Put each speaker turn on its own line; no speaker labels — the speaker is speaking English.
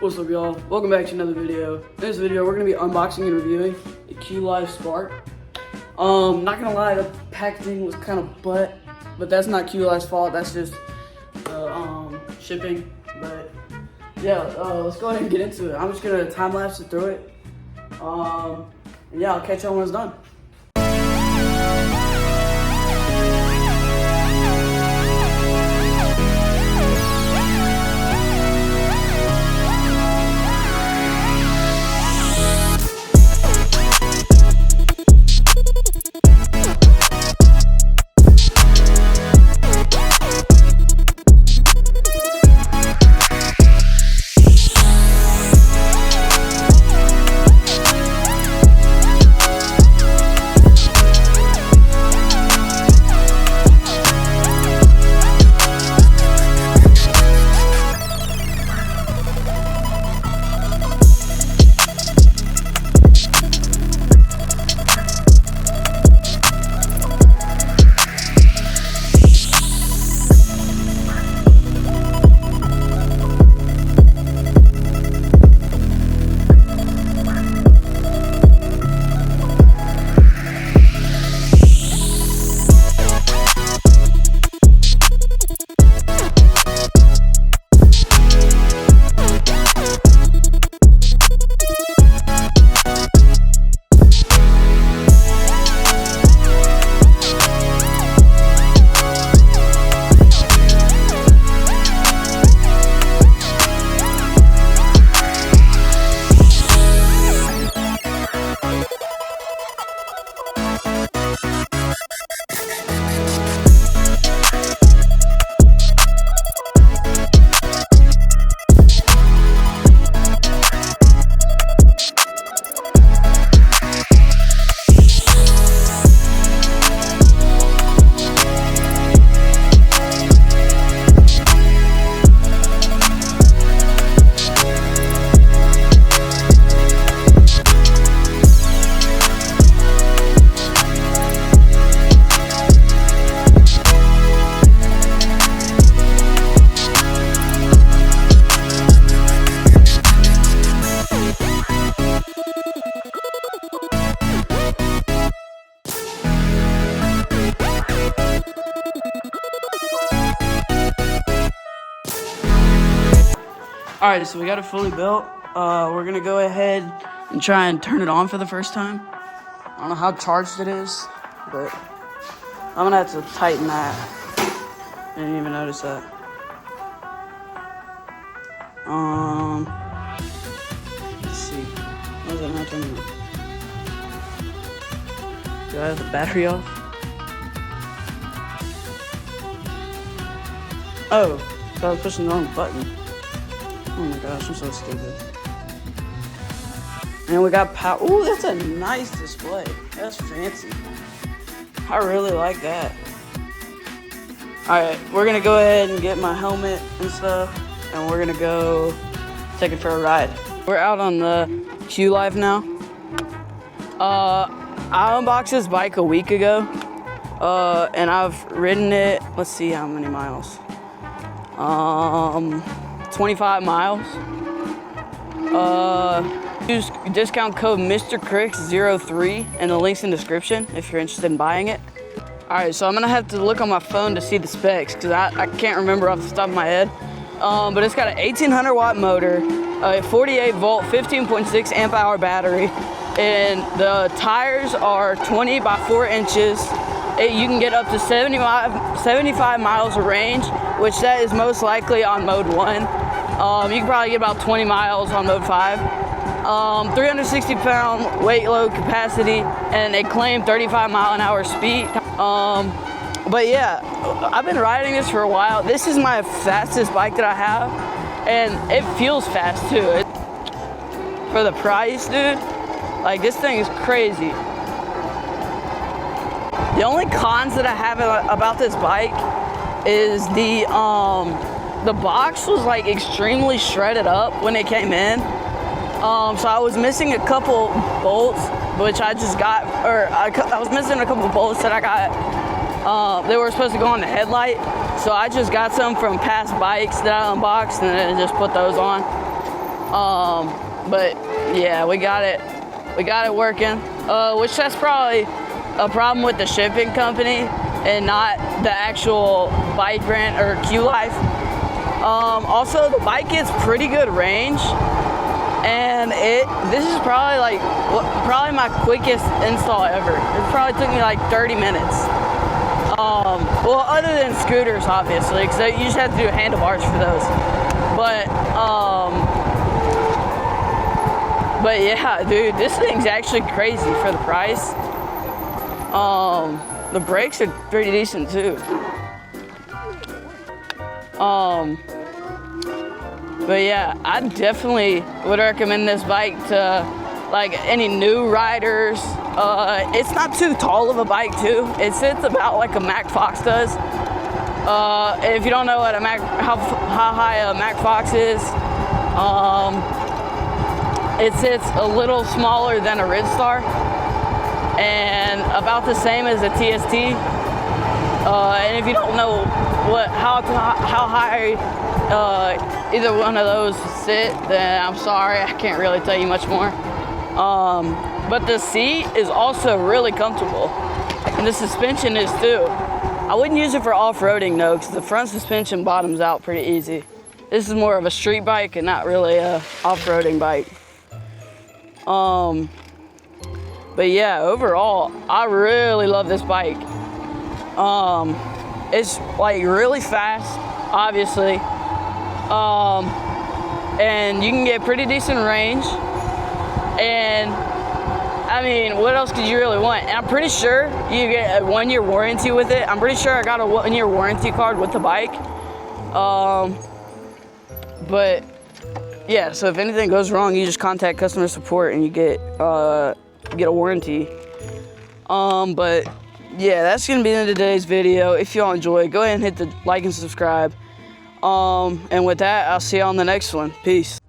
What's up, y'all? Welcome back to another video. In this video, we're gonna be unboxing and reviewing the QLIFE Spark. Not gonna lie, the packaging was kind of butt, but that's not QLIFE's fault. That's just shipping. But yeah, let's go ahead and get into it. I'm just gonna time lapse it through it. And yeah, I'll catch y'all when it's done. Alright, so we got it fully built. We're gonna go ahead and try and turn it on for the first time. I don't know how charged it is, but I'm gonna have to tighten that. I didn't even notice that. Let's see. Why is it not turning on? Do I have the battery off? Oh, so I was pushing the wrong button. Oh my gosh, I'm so stupid. And we got power. Ooh, that's a nice display. That's fancy. I really like that. Alright, we're gonna go ahead and get my helmet and stuff, and we're gonna go take it for a ride. We're out on the QLIFE now. I unboxed this bike a week ago, and I've ridden it, let's see how many miles. 25 miles. Use discount code MrCricks03 and the link's in the description if you're interested in buying it. Alright, so I'm gonna have to look on my phone to see the specs because I can't remember off the top of my head. But it's got an 1800 watt motor, a 48 volt, 15.6 amp hour battery, and the tires are 20 by 4 inches. You can get up to 75 miles of range, which that is most likely on mode 1. You can probably get about 20 miles on mode 5. 360 pound weight load capacity, and they claim 35 mile an hour speed. But yeah, I've been riding this for a while. This is my fastest bike that I have, and it feels fast too. For the price, dude, like this thing is crazy. The only cons that I have about this bike is the box was like extremely shredded up when it came in. So I was missing a couple bolts, which I just got, or I was missing a couple bolts that I got. They were supposed to go on the headlight, so I just got some from past bikes that I unboxed and then just put those on. But yeah, we got it working, which that's probably a problem with the shipping company and not the actual bike brand or QLIFE. Also, the bike gets pretty good range, and this is probably probably my quickest install ever. It probably took me like 30 minutes. Well, other than scooters, obviously, because you just have to do handlebars for those. But yeah, dude, this thing's actually crazy for the price. The brakes are pretty decent too. But yeah, I definitely would recommend this bike to like any new riders. It's not too tall of a bike too. It sits about like a Mac Fox does. If you don't know what how high a Mac Fox is, it sits a little smaller than a Ridstar and about the same as a TST. And if you don't know how high either one of those sit, then I'm sorry, I can't really tell you much more. But the seat is also really comfortable, and the suspension is too. I wouldn't use it for off-roading though, because the front suspension bottoms out pretty easy. This is more of a street bike and not really a off-roading bike. But yeah, overall, I really love this bike. It's like really fast, obviously. And you can get pretty decent range. And I mean, what else could you really want? And I'm pretty sure you get a 1-year warranty with it. I'm pretty sure I got a 1-year warranty card with the bike. But yeah, so if anything goes wrong, you just contact customer support and you get a warranty. But yeah, that's gonna be the end of today's video. If y'all enjoyed, go ahead and hit the like and subscribe. And with that, I'll see you on the next one. Peace.